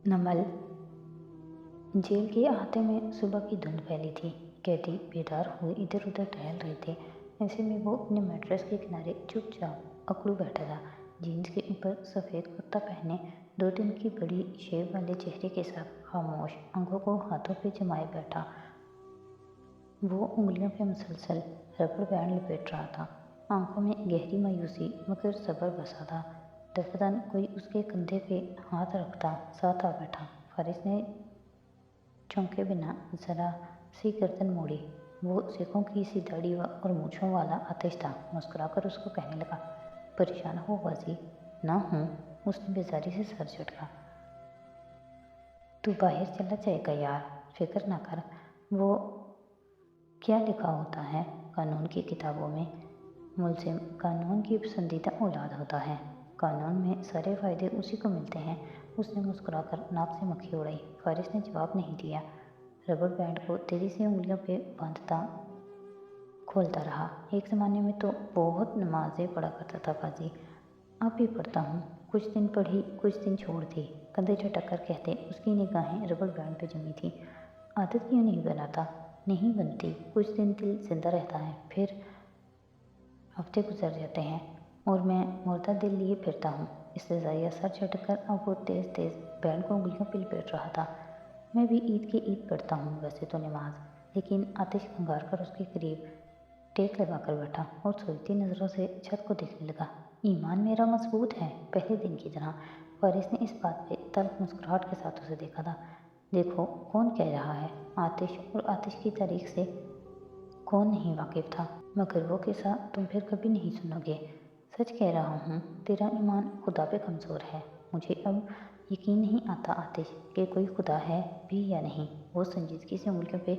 नमल jail के अहाते में सुबह की धुंध फैली थी। कैदी बेदार हुए इधर उधर टहल रहे थे। ऐसे में वो अपने मैट्रेस के किनारे चुपचाप अकड़ू बैठा था। जीन्स के ऊपर सफ़ेद कुर्ता पहने 2 दिन की बड़ी शेव वाले चेहरे के साथ खामोश आंखों को हाथों पे जमाए बैठा। वो उंगलियों पे मुसलसल रबड़ बैंड लपेट रहा था। आंखों में गहरी मायूसी मगर सब्र बसा था। दफदन कोई उसके कंधे पे हाथ रखता साथ आ बैठा। फारिस ने चौंके बिना जरा सी गर्दन मोड़ी। वो सिखों की सी दाढ़ी और मूछों वाला आतिश था। मुस्कुराकर उसको कहने लगा, परेशान हो बाजी? ना हूँ। उसने बेजारी से सर झटका। तू बाहर चला जाएगा यार, फिक्र ना कर। वो क्या लिखा होता है कानून की किताबों में? मुलजिम कानून की पसंदीदा औलाद होता है। कानून में सारे फ़ायदे उसी को मिलते हैं। उसने मुस्कुराकर नाक से मक्खी उड़ाई। फारिस ने जवाब नहीं दिया। रबड़ बैंड को तेजी से उंगलियों पे बांधता खोलता रहा। एक ज़माने में तो बहुत नमाज़ें पढ़ा करता था बाजी। अब भी पढ़ता हूँ। कुछ दिन पढ़ी, कुछ दिन छोड़ दी। कंधे झटक कर कहते उसकी निगाहें रबड़ बैंड पे जमी थी। आदत क्यों नहीं बनाता? नहीं बनती। कुछ दिन दिल जिंदा रहता है, फिर हफ्ते गुजर जाते हैं और मैं मुर्दा दिल लिए फिरता हूँ। इस्तेज़ाइया सर झटक अब वो तेज़ तेज़ बैंड को उंगलियों पे लपेट रहा था। मैं भी ईद के ईद पढ़ता हूँ वैसे तो नमाज, लेकिन आतिश खंगार कर उसके करीब टेक लगा कर बैठा और सोचती नज़रों से छत को देखने लगा। ईमान मेरा मजबूत है, पहले दिन की तरह। फारिस ने इस बात पे तल्ख मुस्कुराहट के साथ उसे देखा था। देखो कौन कह रहा है? आतिश और आतिश की तारीख से कौन नहीं वाकिफ था? मगर वो किस्सा तुम फिर कभी नहीं सुनोगे। सच कह रहा हूँ, तेरा ईमान खुदा पे कमज़ोर है। मुझे अब यकीन नहीं आता आतिश कि कोई खुदा है भी या नहीं। वो संजीदगी से उंगलियों पे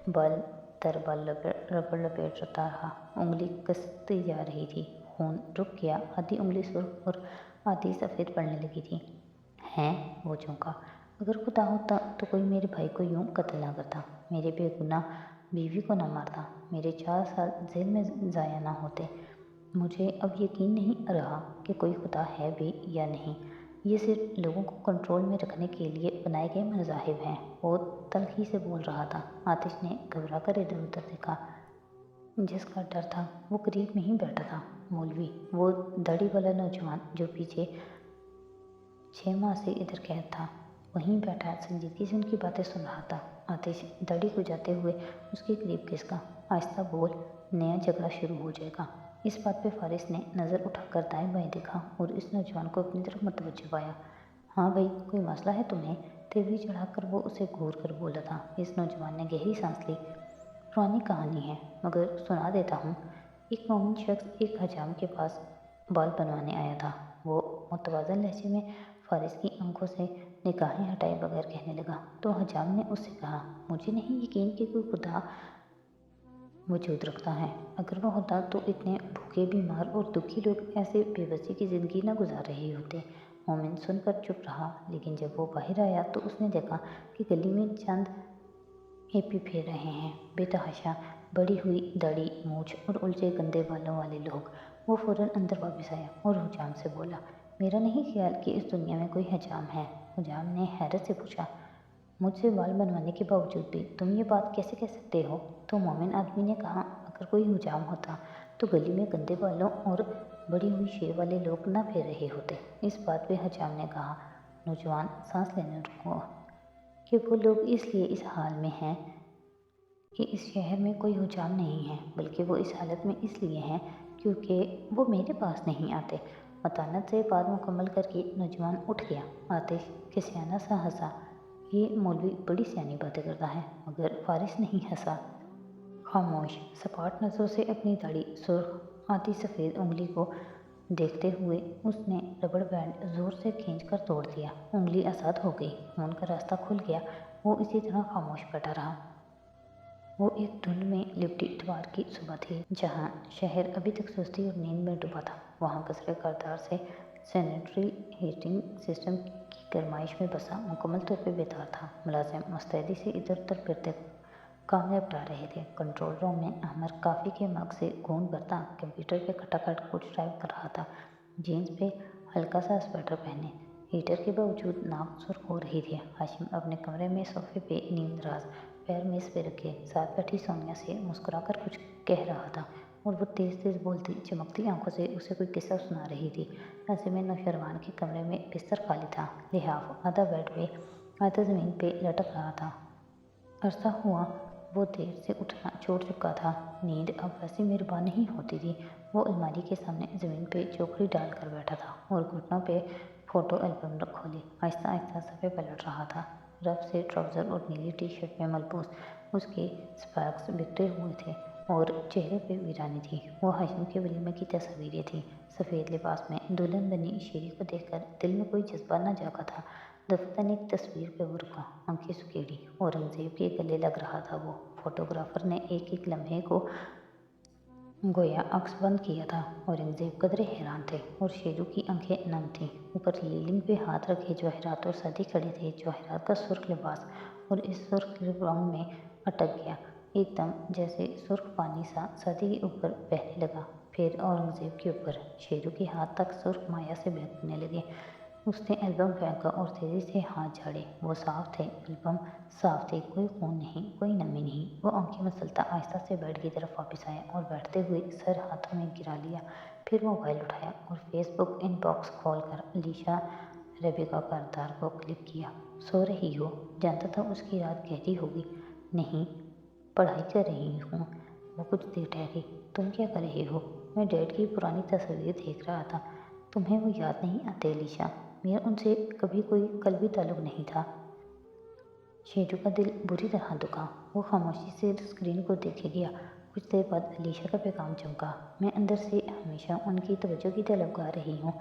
बल दर बल रबड़ लपेटता रहा। उंगली कसती जा रही थी। खून रुक गया। आधी उंगली सुर्ख और आधी सफ़ेद पड़ने लगी थी। हैं? वो चौंका। अगर खुदा होता तो कोई मेरे भाई को यूं कत्ल ना करता, मेरे बेगुनाह बीवी को ना मारता, मेरे 4 साल जेल में ज़ाया ना होते। मुझे अब यकीन नहीं रहा कि कोई खुदा है भी या नहीं। ये सिर्फ लोगों को कंट्रोल में रखने के लिए बनाए गए मज़ाहिब हैं। वो तल्खी से बोल रहा था। आतिश ने घबरा कर इधर उधर देखा। जिसका डर था वो करीब में ही बैठा था। मौलवी, वो दाढ़ी वाला नौजवान जो पीछे 6 माह से इधर कैद था, वहीं बैठा संजीदगी से उनकी बातें सुन रहा था। आतिश दाढ़ी खुजाते हुए उसके करीब खिसका। आहिस्ता बोल, नया झगड़ा शुरू हो जाएगा। इस बात पे फारिस ने नज़र उठाकर दाएं बाएं देखा और इस नौजवान को अपनी तरफ मतवज्जो पाया। हाँ भाई, कोई मसला है तुम्हें? तेवरी चढ़ाकर वो उसे घूर कर बोला था। इस नौजवान ने गहरी सांस ली। पुरानी कहानी है मगर सुना देता हूँ। एक मोमिन शख्स एक हजाम के पास बाल बनवाने आया था। वो मुतवाज़न लहजे में फारिस की आंखों से निगाहें हटाए बगैर कहने लगा। तो हजाम ने उससे कहा, मुझे नहीं यकीन कि कोई खुदा वजूद रखता है। अगर वो होता तो इतने भूखे, बीमार और दुखी लोग ऐसे बेबसी की ज़िंदगी न गुजार रहे होते। मोमिन सुनकर चुप रहा, लेकिन जब वो बाहर आया तो उसने देखा कि गली में चंद एपी फेर रहे हैं। बेतहाशा बड़ी हुई दाढ़ी, मूछ और उलझे गंदे बालों वाले लोग। वो फ़ौरन अंदर वापस आया और हुजाम से बोला, मेरा नहीं ख्याल कि इस दुनिया में कोई हजाम है। हुजाम ने हैरत से पूछा, मुझसे बाल बनवाने के बावजूद भी तुम ये बात कैसे कह सकते हो? तो मोमिन आदमी ने कहा, अगर कोई हुजाम होता तो गली में गंदे बालों और बड़ी हुई शेर वाले लोग ना फेर रहे होते। इस बात पे हुजाम ने कहा, नौजवान सांस लेने रुको, कि वो लोग इसलिए इस हाल में हैं कि इस शहर में कोई हुजाम नहीं है, बल्कि वो इस हालत में इसलिए हैं क्योंकि वो मेरे पास नहीं आते। मतानत से बात मुकम्मल करके नौजवान उठ गया। आतिश खिसियाना सा हंसा। ये मौलवी बड़ी सियानी बातें करता है। मगर फारिस नहीं हंसा। खामोश सपाट नज़रों से अपनी दाढ़ी सुर्ख आधी सफ़ेद उंगली को देखते हुए उसने रबड़ बैंड ज़ोर से खींचकर तोड़ दिया। उंगली आज़ाद हो गई। खून का रास्ता खुल गया। वो इसी तरह खामोश बैठा रहा। वो एक धुंध में लिपटी इतवार की सुबह थी, जहाँ शहर अभी तक सुस्ती और नींद में डूबा था। वहाँ कसरे कारदार से सैनिटरी हीटिंग सिस्टम की गरमाइश में बसा मुकम्मल तौर पे बेदार था। मुलाजिम मुस्तैदी से इधर उधर फिरते काम निपटा रहे थे। कंट्रोल रूम में अहमद काफ़ी के मग से खून भरता कंप्यूटर पे खटाखट कुछ टाइप कर रहा था। जीन्स पे हल्का सा स्वेटर पहने हीटर के बावजूद नाक सुर्ख हो रही थी। हाशिम अपने कमरे में सोफे पे नींदराज पैर मेज पे रखे साथ बैठी सोनिया से मुस्कुराकर कुछ कह रहा था और वो तेज तेज बोलती चमकती आंखों से उसे कोई किस्सा सुना रही थी। ऐसे में नौशरवान के कमरे में बिस्तर खाली था। लिहाफ आधा बेड पे आधा जमीन पे लटक रहा था। अरसा हुआ वो देर से उठना छोड़ चुका था। नींद अब वैसी मेहरबान नहीं होती थी। वो अलमारी के सामने ज़मीन पे चौकड़ी डालकर बैठा था और घुटनों पे फ़ोटो एल्बम खोली आहिस्ता आहिस्ता सफ़े पलट रहा था। रफ से ट्राउज़र और नीली टी शर्ट में मलबूस उसके स्पार्क्स बिखरे हुए थे और चेहरे पे वीरानी थी। वो हाशिम के वलीमे की तस्वीरें थी। सफ़ेद लिबास में दुल्हन बनी शेरी को देखकर दिल में कोई जज्बा न जागा था। दफ्तर एक तस्वीर पे वो रुका, आंखें सुकेड़ी। औरंगज़ेब के गले लग रहा था वो। फोटोग्राफर ने एक एक लम्हे को गोया अक्स बंद किया था। औरंगज़ेब कदरे हैरान थे और शेरू की आंखें नम थीं। ऊपर लीलिंग पे हाथ रखे जवाहरात और सादी खड़े थे। जवाहरात का सुर्ख लिबास और इस सुर्ख रंग में अटक गया एकदम, जैसे सुर्ख पानी सा सादी के ऊपर बहने लगा, फिर औरंगज़ेब के ऊपर। शेरू के हाथ तक सुर्ख माया से बहकने लगे। उसने एल्बम फेंका और तेजी से हाथ झाड़े। वो साफ थे, एल्बम साफ थे, कोई खून नहीं, कोई नमी नहीं। वो आंखें मसलता आहिस्ता से बेड की तरफ वापस आया और बैठते हुए सर हाथों में गिरा लिया। फिर मोबाइल उठाया और फेसबुक इनबॉक्स खोलकर अलीशा रेबिका करदार को क्लिक किया। सो रही हो? जानता था उसकी रात गहरी होगी। नहीं, पढ़ाई कर रही हूँ। वो कुछ देर ठहरी। तुम क्या कर रहे हो? मैं डैड की पुरानी तस्वीर देख रहा था। तुम्हें वो याद नहीं आते अलीशा? मेरा उनसे कभी कोई कल्बी ताल्लुक नहीं था। शेरू का दिल बुरी तरह दुखा। वो खामोशी से स्क्रीन को देखे गया। कुछ देर बाद अलीशा का पैगाम चमका। मैं अंदर से हमेशा उनकी तवज्जो की तलबगार रही हूँ।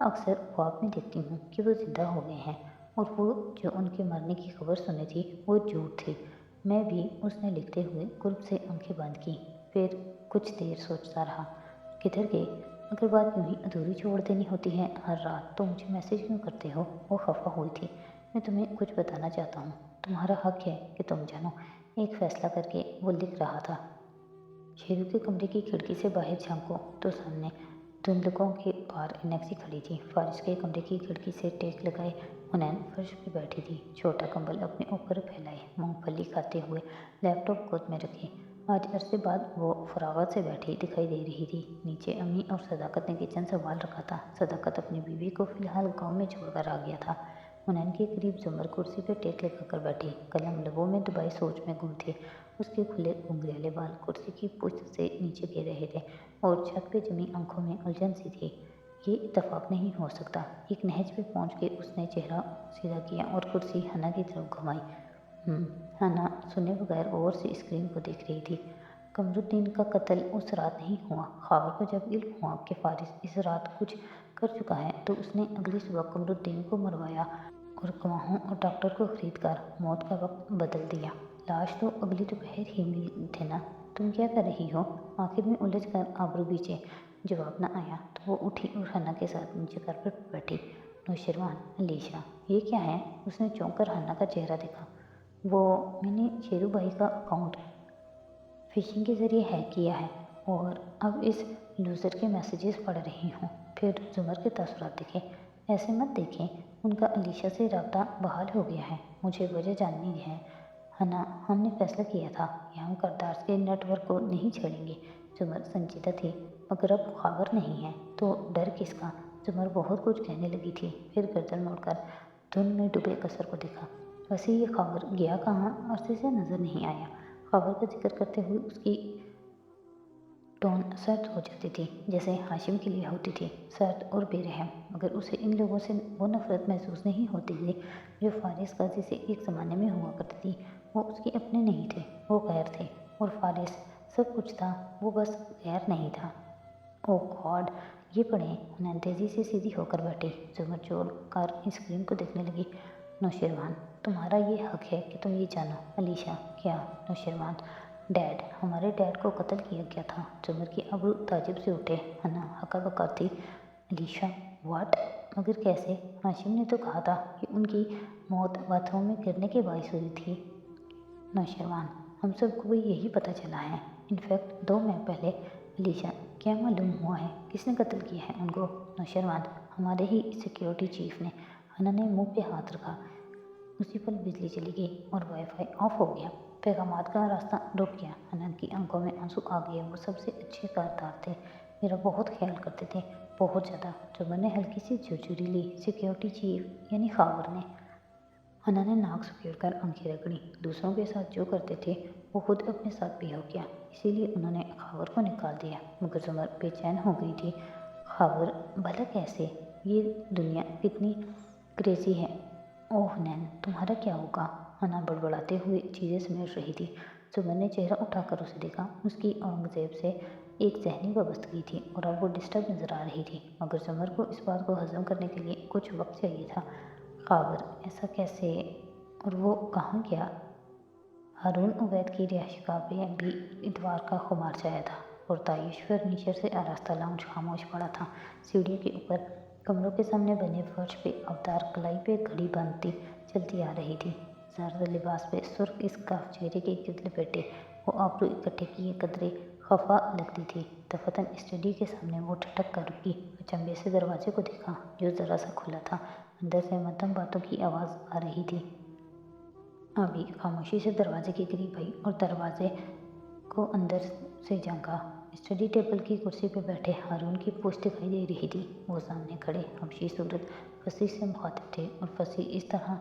अक्सर ख्वाब में देखती हूँ कि वो जिंदा हो गए हैं और वो जो उनके मरने की खबर सुनी थी वो झूठ थी। मैं भी, उसने लिखते हुए कुर्ब से आंखें बंद की। फिर कुछ देर सोचता रहा। किधर गए? अगर बात यूं ही अधूरी छोड़ देनी होती है हर रात तो मुझे मैसेज क्यों करते हो? वो खफा हुई थी। मैं तुम्हें कुछ बताना चाहता हूँ। तुम्हारा हक है कि तुम जानो। एक फैसला करके वो लिख रहा था। शेरू के कमरे की खिड़की से बाहर झांको तो सामने धुंधलकों के पार नेक्सी खड़ी थी। फारिस के कमरे की खिड़की से टेक लगाए हुनैन फर्श पर बैठी थी, छोटा कंबल अपने ऊपर फैलाए, मूंगफली खाते हुए लैपटॉप गोद में रखे। आज अरसे बाद वो फरागत से बैठी दिखाई दे रही थी। नीचे अम्मी और सदाकत ने किचन संभाल रखा था। सदाकत अपनी बीवी को फिलहाल गांव में छोड़कर आ गया था। हुनैन के करीब जुमर कुर्सी पर टेक लगाकर बैठी, कलम लबों में दबाए सोच में गुम थे। उसके खुले घुंघराले बाल कुर्सी की पुश्त से नीचे गिर रहे थे और छत पे जमी आंखों में उलझन सी थी। ये इत्तेफाक नहीं हो सकता। एक नहज पे पहुंच के उसने चेहरा सीधा किया और कुर्सी हन्ना की तरफ घुमाई। हन्ना सुने बगैर गौर से स्क्रीन को देख रही थी। कमरुद्दीन का कत्ल उस रात नहीं हुआ। खावर को जब इल्म हुआ कि फारिस इस रात कुछ कर चुका है तो उसने अगली सुबह कमरुद्दीन को मरवाया और गवाहों और डॉक्टर को खरीद कर मौत का वक्त बदल दिया। लाश तो अगली दोपहर ही मिली थी ना? तुम क्या कर रही हो? आखिर में उलझ कर आबरू बीचे। जवाब न आया तो वो उठी और हन्ना के साथ नीचे कारपेट पर बैठी। नौशरवान, अलीशा, ये क्या है? उसने चौंक कर हन्ना का चेहरा देखा। वो मैंने शेरू भाई का अकाउंट फिशिंग के ज़रिए हैक किया है और अब इस लूज़र के मैसेजेस पढ़ रही हूँ। फिर जुमर के तासुरात देखे। ऐसे मत देखें, उनका अलीशा से रब्ता बहाल हो गया है। मुझे वजह जाननी है। हन्ना, हमने फैसला किया था कि हम करदार के नेटवर्क को नहीं छेड़ेंगे। जुमर संजीदा थी। मगर अब खावर नहीं है तो डर किसका? जुमर बहुत कुछ कहने लगी थी, फिर गर्दन मोड़कर धुन में डूबे कसर को देखा। वैसे ये खावर गया कहाँ? अरसे से नज़र नहीं आया। खावर का जिक्र करते हुए उसकी टोन सर्द हो जाती थी, जैसे हाशिम के लिए होती थी, सर्द और बेरहम। मगर उसे इन लोगों से वो नफरत महसूस नहीं होती थी जो फारिस काजी से एक ज़माने में हुआ करती थी। वो उसके अपने नहीं थे, वो गैर थे। और फारिस सब कुछ था, वो बस गैर नहीं था। ओह गॉड, ये पढ़ें। हुनैन तेज़ी से सीधी होकर बैठी, जुमर जोड़ कर स्क्रीन को देखने लगी। नौशरवान, तुम्हारा ये हक है कि तुम ये जानो। अलीशा, क्या? नौशरवान, डैड, हमारे डैड को कत्ल किया गया था। जुमर की अब्रू ताजुब से उठे। हन्ना हक्का बक्का थी। अलीशा, व्हाट? मगर कैसे? हाशिम ने तो कहा था कि उनकी मौत बाथरूम में गिरने के बायस हुई थी। नौशरवान, हम सबको भी यही पता चला है। इनफैक्ट 2 माह पहले। अलीशा, क्या मालूम हुआ है किसने कत्ल किया है उनको? नौशरवान, हमारे ही सिक्योरिटी चीफ ने। हना ने मुंह पे हाथ रखा। उसी पल बिजली चली गई और वाईफाई ऑफ हो गया। पैगामात का रास्ता रुक गया। हनन की आंखों में आंसू आ गए। वो सबसे अच्छे कारदार थे, मेरा बहुत ख्याल करते थे, बहुत ज़्यादा। जुम्मन ने हल्की सी झुरझुरी ली। सिक्योरिटी चीफ यानी खावर ने। हना ने नाक सुखेड़कर आंखें रगड़ी। दूसरों के साथ जो करते थे वो खुद अपने साथ भी हो गया, इसीलिए उन्होंने खावर को निकाल दिया। मगर जुमर बेचैन हो गई थी। खावर भला कैसे? ये दुनिया कितनी क्रेजी है। ओह नैन, तुम्हारा क्या होगा? हना बड़बड़ाते हुए चीज़ें समेट रही थी। जुमर ने चेहरा उठाकर उसे देखा। उसकी औरंगजेब से एक जहनी वाबस्तगी थी और अब वो डिस्टर्ब नजर आ रही थी। मगर जुमर को इस बात को हजम करने के लिए कुछ वक्त चाहिए था। खाबर ऐसा कैसे? और वो कहाँ गया? हारून उवैद की रिहाइशगाह पे भी इतवार का खुमार छाया था और तायुश फर्नीचर से आरास्ता लाउंज खामोश पड़ा था। सीढ़ियों के ऊपर कमरों के सामने बने फर्श पे अवतार कलाई पे घड़ी बांधती चलती आ रही थी। ज़्यादा लिबास पे सुर्ख स्कार्फ चेहरे के गिर्द लपेटे वो आबरू इकट्ठे किए कदरे खफा लगती थी। दफतन स्टडी के सामने वो ठटक कर रुकी। अचंभे से दरवाजे को देखा जो ज़रा सा खुला था। अंदर से मध्यम बातों की आवाज़ आ रही थी। अभी खामोशी से दरवाजे के करीब आई और दरवाजे को अंदर से झांका। स्टडी टेबल की कुर्सी पर बैठे हारून की पोस्ट दिखाई दे रही थी। वो सामने खड़े हबशी सूरत फसी से मुखातिब थे और फसी इस तरह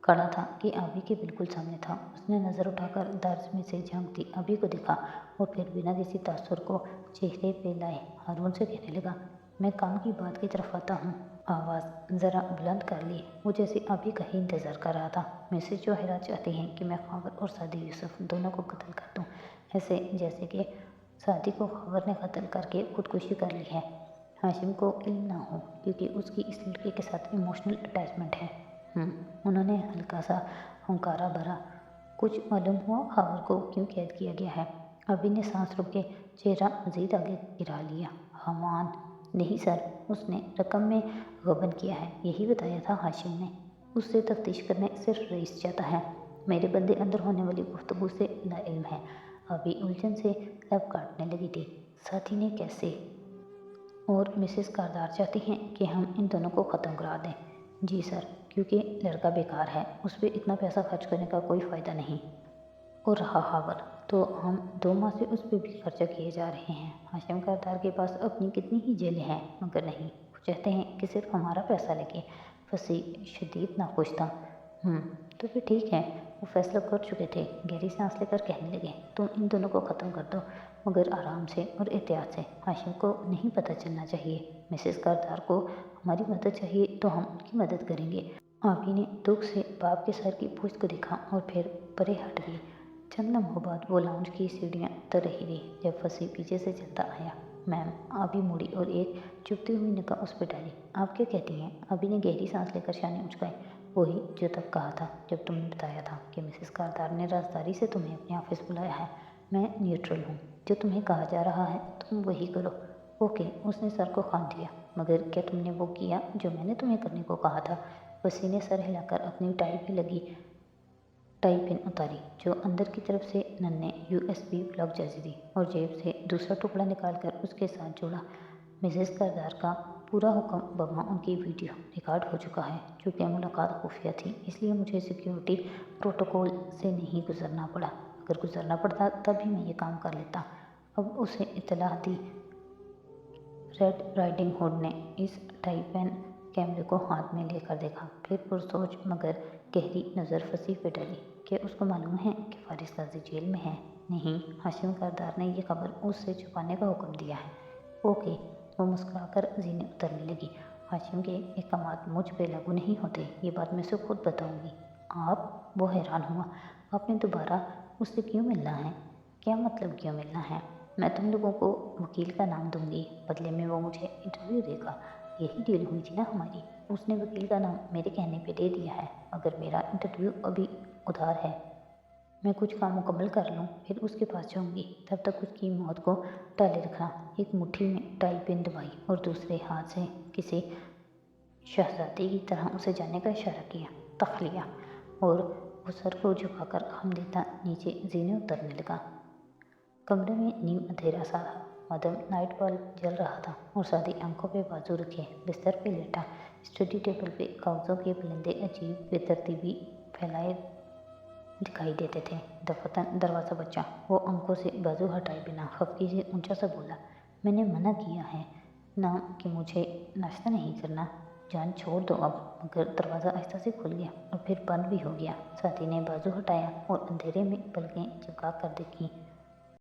खड़ा था कि अभी के बिल्कुल सामने था। उसने नज़र उठाकर दर्ज में से झांकती अभी को देखा और फिर बिना किसी तासुर को चेहरे पे लाए हारून से कहने लगा, मैं काम की बात की तरफ आता हूँ। आवाज़ ज़रा बुलंद कर ली। वो जैसे अभी का ही इंतज़ार कर रहा था। मिसेस जोहरा चाहती हैं कि मैं खावर और सादी यूसुफ दोनों को कत्ल कर दूँ, ऐसे जैसे कि सादी को खावर ने कत्ल करके खुदकुशी कर ली है। हाशिम को इल्म ना हो क्योंकि उसकी इस लड़के के साथ इमोशनल अटैचमेंट है। उन्होंने हल्का सा हुंकारा भरा। कुछ मालूम हुआ खावर को क्यों कैद किया गया है? अभी ने सांस रोक के चेहरा मजीद आगे गिरा लिया। हमान नहीं सर, उसने रकम में गबन किया है, यही बताया था हाशिम ने। उससे तफ्तीश करने सिर्फ रईस चाहता है। मेरे बंदे अंदर होने वाली गुफ्तगू से नाइल्म है। अभी उलझन से लब काटने लगी थी। साथी ने कैसे? और मिसेस कारदार चाहती हैं कि हम इन दोनों को ख़त्म करा दें। जी सर, क्योंकि लड़का बेकार है, उस पर इतना पैसा खर्च करने का कोई फ़ायदा नहीं। और रहा खावर, तो हम 2 माह से उस पर भी खर्चा किए जा रहे हैं। हाशिम कारदार के पास अपनी कितनी ही जेलें हैं, मगर नहीं, वो चाहते हैं कि सिर्फ हमारा पैसा लगे। फसी शदीद नाखुश था। तो फिर ठीक है, वो फैसला कर चुके थे। गहरी सांस लेकर कहने लगे, तुम इन दोनों को ख़त्म कर दो, मगर आराम से और एहतियात से। हाशिम को नहीं पता चलना चाहिए। मिसेस कारदार को हमारी मदद चाहिए तो हम उनकी मदद करेंगे। आपी ने दुख से बाप के सर की पूछ को देखा और फिर परे हट गई। चंद लम्हों बाद वो लाउंज की सीढ़ियाँ उतर रही थी जब फसी पीछे से चलता आया। मैम, अभी मुड़ी और एक चुभती हुई निगाह उस पर डाली। आप क्या कहती हैं? अभी ने गहरी सांस लेकर शाने उचकाए। वही जो तब कहा था जब तुमने बताया था कि मिसेस कारदार ने राजदारी से तुम्हें अपने ऑफिस बुलाया है। मैं न्यूट्रल हूँ, जो तुम्हें कहा जा रहा है तुम वही करो। ओके, उसने सर को खान दिया। मगर क्या तुमने वो किया जो मैंने तुम्हें करने को कहा था? फसी ने सर हिलाकर अपनी टाई पे लगी टाई पिन उतारी जो अंदर की तरफ से नन्हे USB प्लग जैसी थी और जेब से दूसरा टुकड़ा निकालकर उसके साथ जोड़ा। मिसेस कारदार का पूरा हुक्म बमा उनकी वीडियो रिकॉर्ड हो चुका है। चूँकि मुलाकात खुफिया थी इसलिए मुझे सिक्योरिटी प्रोटोकॉल से नहीं गुजरना पड़ा। अगर गुजरना पड़ता तभी मैं ये काम कर लेता। अब उसे इत्तला दी। रेड राइडिंग हुड ने इस टाई पेन कैमरे को हाथ में लेकर देखा, फिर पुरसोच मगर गहरी नज़र फसी पे डाली। क्या उसको मालूम है कि फारिस गाजी जेल में है? नहीं, हाशिम कारदार ने यह खबर उससे छुपाने का हुक्म दिया है। ओके, वो मुस्कुराकर जीने उतरने लगी। हाशिम के अहकामात मुझ पे लागू नहीं होते, ये बात मैं उसे खुद बताऊंगी। आप? वो हैरान हुआ। आपने दोबारा उससे क्यों मिलना है? क्या मतलब क्यों मिलना है? मैं तुम लोगों को वकील का नाम दूंगी, बदले में वो मुझे इंटरव्यू देगा। यही डील हुई थी ना हमारी। उसने वकील का नाम मेरे कहने पे दे दिया है, मगर मेरा इंटरव्यू अभी उधार है। मैं कुछ काम मुकम्मल कर लूँ फिर उसके पास जाऊँगी। तब तक उसकी मौत को टाले रखना। एक मुट्ठी में टाई पिन दबाई और दूसरे हाथ से किसी शहजादी की तरह उसे जाने का इशारा किया। तख लिया और वो सर को झुकाकर हम देता नीचे जीने उतरने लगा। कमरे में नीम अंधेरा सा था। आदम नाइट बल्ब जल रहा था और सादी आंखों पे बाजू रखे बिस्तर पे लेटा। स्टडी टेबल पे कागजों के बुलंदे अजीब बेतरतीबी फैलाए दिखाई देते थे। दफतन दरवाज़ा बचा। वो आंखों से बाजू हटाए बिना खफकी से ऊंचा सा बोला, मैंने मना किया है ना कि मुझे नाश्ता नहीं करना। जान छोड़ दो अब। मगर दरवाज़ा आहिस्ता से खुल गया और फिर बंद भी हो गया। साथी ने बाजू हटाया और अंधेरे में पलकें चिपका कर देखी।